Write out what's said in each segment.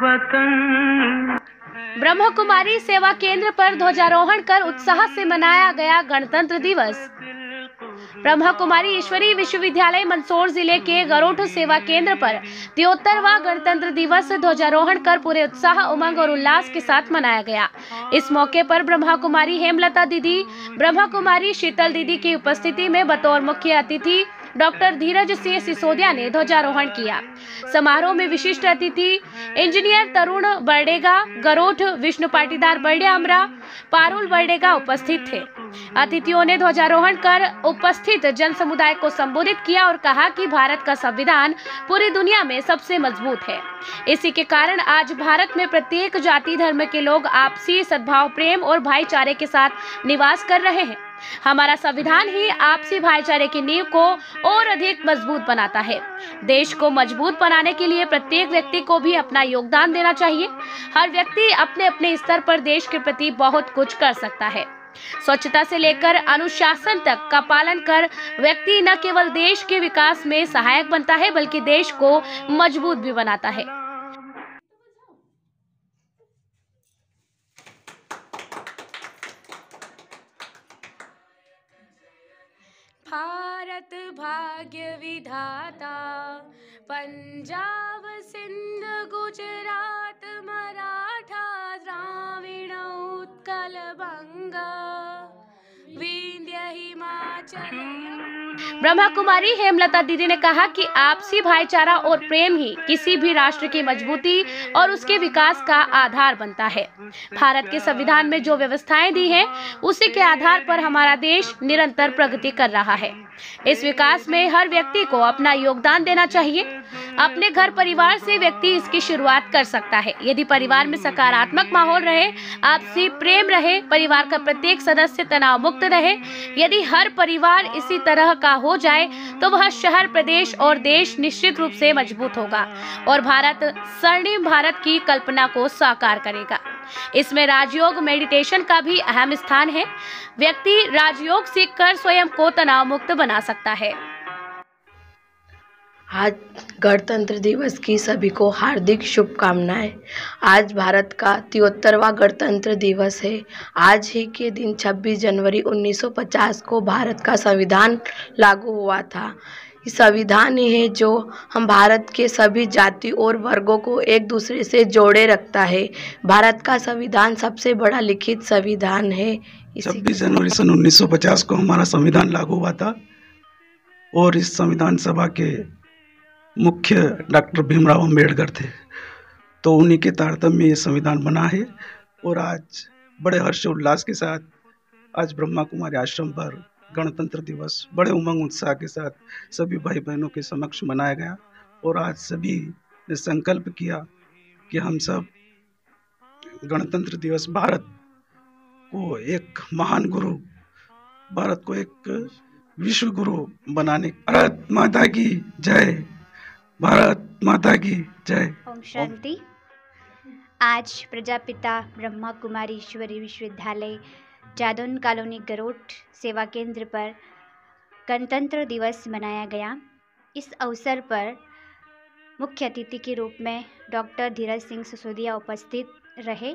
वतन। ब्रह्म कुमारी सेवा केंद्र पर ध्वजारोहण कर उत्साह से मनाया गया गणतंत्र दिवस। ब्रह्म कुमारी ईश्वरीय विश्वविद्यालय मंदसौर जिले के गरोठ सेवा केंद्र पर 73वां गणतंत्र दिवस ध्वजारोहण कर पूरे उत्साह, उमंग और उल्लास के साथ मनाया गया। इस मौके पर ब्रह्म कुमारी हेमलता दीदी, ब्रह्म कुमारी शीतल दीदी की उपस्थिति में बतौर मुख्य अतिथि डॉक्टर धीरज सिंह सिसोदिया ने ध्वजारोहण किया। समारोह में विशिष्ट अतिथि इंजीनियर तरुण बर्डेगा, गरोठ विष्णु पाटीदार बर्डे अमरा, पारुल बर्डेगा उपस्थित थे। अतिथियों ने ध्वजारोहण कर उपस्थित जन समुदाय को संबोधित किया और कहा कि भारत का संविधान पूरी दुनिया में सबसे मजबूत है। इसी के कारण आज भारत में प्रत्येक जाति धर्म के लोग आपसी सद्भाव, प्रेम और भाईचारे के साथ निवास कर रहे हैं। हमारा संविधान ही आपसी भाईचारे की नींव को और अधिक मजबूत बनाता है। देश को मजबूत बनाने के लिए प्रत्येक व्यक्ति को भी अपना योगदान देना चाहिए। हर व्यक्ति अपने अपने स्तर पर देश के प्रति बहुत कुछ कर सकता है। स्वच्छता से लेकर अनुशासन तक का पालन कर व्यक्ति न केवल देश के विकास में सहायक बनता है बल्कि देश को मजबूत भी बनाता है। भारत भाग्य विधाता, पंजाब सिंध गुजरात मराठा द्राविड़ उत्कल बंगा विंध्य हिमाचल। ब्रह्मा कुमारी हेमलता दीदी ने कहा कि आपसी भाईचारा और प्रेम ही किसी भी राष्ट्र की मजबूती और उसके विकास का आधार बनता है। भारत के संविधान में जो व्यवस्थाएं दी हैं, उसी के आधार पर हमारा देश निरंतर प्रगति कर रहा है। इस विकास में हर व्यक्ति को अपना योगदान देना चाहिए। अपने घर परिवार से व्यक्ति इसकी शुरुआत कर सकता है। यदि परिवार में सकारात्मक माहौल रहे, आपसी प्रेम रहे, परिवार का प्रत्येक सदस्य तनाव मुक्त रहे, यदि हर परिवार इसी तरह का हो जाए तो वह शहर, प्रदेश और देश निश्चित रूप से मजबूत होगा और भारत स्वर्णिम भारत की कल्पना को साकार करेगा। इसमें राजयोग, मेडिटेशन का भी अहम स्थान है। व्यक्ति राजयोग सीखकर स्वयं को तनाव मुक्त बना सकता है। आज गणतंत्र दिवस की सभी को हार्दिक शुभकामनाएं। आज भारत का 73वां गणतंत्र दिवस है। आज ही के दिन 26 जनवरी 1950 को भारत का संविधान लागू हुआ था। ये संविधान ही है जो हम भारत के सभी जाति और वर्गों को एक दूसरे से जोड़े रखता है। भारत का संविधान सबसे बड़ा लिखित संविधान है। 26 जनवरी सन 1950 को हमारा संविधान लागू हुआ था और इस संविधान सभा के मुख्य डॉक्टर भीमराव अंबेडकर थे। तो उन्हीं के तारतम्य में ये संविधान बना है और आज बड़े हर्षोल्लास के साथ आज ब्रह्मा कुमारी आश्रम पर गणतंत्र दिवस बड़े उमंग उत्साह के साथ सभी भाई बहनों के समक्ष मनाया गया और आज सभी ने संकल्प किया कि हम सब गणतंत्र दिवस भारत को एक महान गुरु, भारत को एक विश्व गुरु बनाने। भारत माता की जय, भारत माता की जय। ओम शांति। आज प्रजापिता ब्रह्मा कुमारी ईश्वरीय विश्वविद्यालय जादौन कॉलोनी गरोठ सेवा केंद्र पर गणतंत्र दिवस मनाया गया। इस अवसर पर मुख्य अतिथि के रूप में डॉक्टर धीरज सिंह सिसोदिया उपस्थित रहे,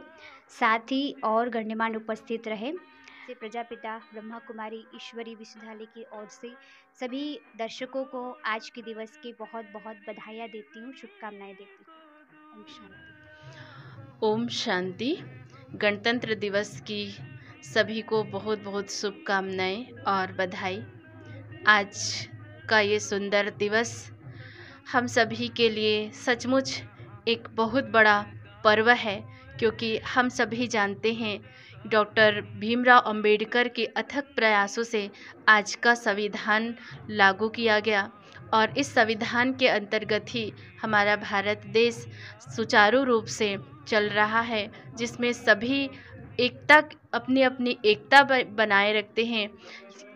साथ ही और गण्यमान्य उपस्थित रहे। प्रजापिता ब्रह्मा कुमारी ईश्वरीय विश्वविद्यालय की ओर से सभी दर्शकों को आज के दिवस की बहुत बहुत बधाइयाँ देती हूँ, शुभकामनाएं देती हूँ। ओम शांति। ओम शांति। गणतंत्र दिवस की सभी को बहुत बहुत शुभकामनाएं और बधाई। आज का ये सुंदर दिवस हम सभी के लिए सचमुच एक बहुत बड़ा पर्व है, क्योंकि हम सभी जानते हैं डॉक्टर भीमराव अंबेडकर के अथक प्रयासों से आज का संविधान लागू किया गया और इस संविधान के अंतर्गत ही हमारा भारत देश सुचारू रूप से चल रहा है, जिसमें सभी एकता अपनी अपनी एकता बनाए रखते हैं।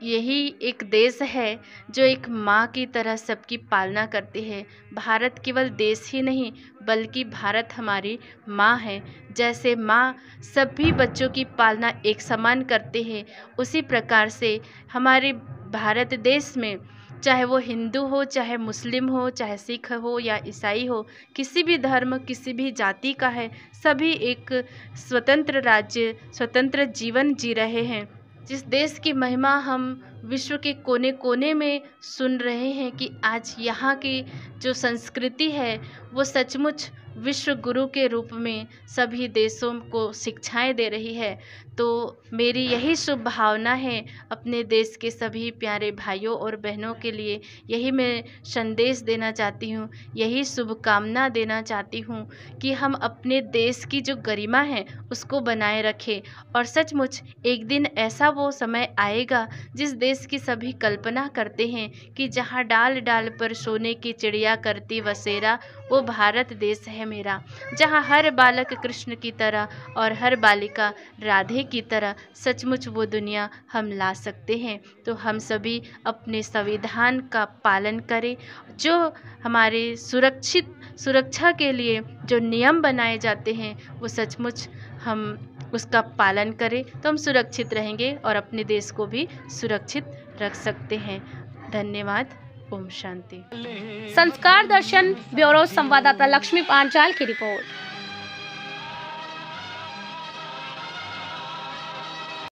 यही एक देश है जो एक माँ की तरह सबकी पालना करती है। भारत केवल देश ही नहीं बल्कि भारत हमारी माँ है। जैसे माँ सभी बच्चों की पालना एक समान करते हैं, उसी प्रकार से हमारे भारत देश में चाहे वो हिंदू हो, चाहे मुस्लिम हो, चाहे सिख हो या ईसाई हो, किसी भी धर्म, किसी भी जाति का है, सभी एक स्वतंत्र राज्य, स्वतंत्र जीवन जी रहे हैं। जिस देश की महिमा हम विश्व के कोने कोने में सुन रहे हैं कि आज यहाँ की जो संस्कृति है वो सचमुच विश्व गुरु के रूप में सभी देशों को शिक्षाएं दे रही है। तो मेरी यही शुभ भावना है अपने देश के सभी प्यारे भाइयों और बहनों के लिए, यही मैं संदेश देना चाहती हूँ, यही शुभकामना देना चाहती हूँ कि हम अपने देश की जो गरिमा है उसको बनाए रखें। और सचमुच एक दिन ऐसा वो समय आएगा जिस देश की सभी कल्पना करते हैं कि जहाँ डाल डाल पर सोने की चिड़िया करती बसेरा, वो भारत देश है मेरा, जहाँ हर बालक कृष्ण की तरह और हर बालिका राधे की तरह सचमुच वो दुनिया हम ला सकते हैं। तो हम सभी अपने संविधान का पालन करें, जो हमारे सुरक्षा के लिए जो नियम बनाए जाते हैं वो सचमुच हम उसका पालन करें, तो हम सुरक्षित रहेंगे और अपने देश को भी सुरक्षित रख सकते हैं। धन्यवाद। ओम शांति। संस्कार दर्शन ब्यूरो संवाददाता लक्ष्मी पांचाल की रिपोर्ट।